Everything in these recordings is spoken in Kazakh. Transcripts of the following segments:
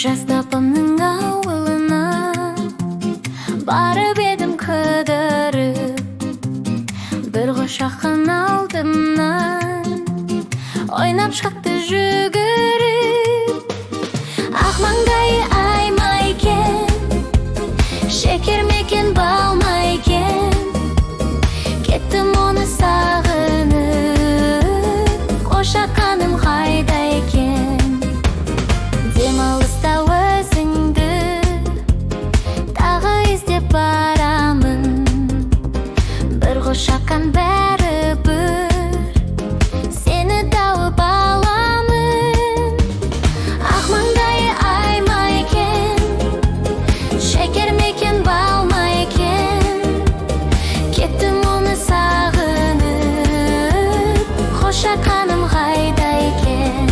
Жастапымның ауылына барып едім кідіріп, бір құшаққан алдымнан ойнап шықты жүгіріп. Ақ маңдайы ай ма екен, шекер ме екен, бал ма екен, кеттім оны сағынып, құшаққаным қайда екен. Демалыста өзіңді тағы іздеп барамын, бір құшаққан бәрібір сені тауып аламын. Ақ маңдайы ай ма екен, шекер ме екен, бал ма екен, кеттім оны сағынып, құшаққаным қайда екен.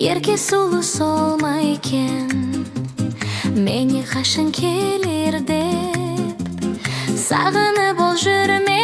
Ерке сұлу сол ма екен, мені қашан келер деп сағынып ол жүр ме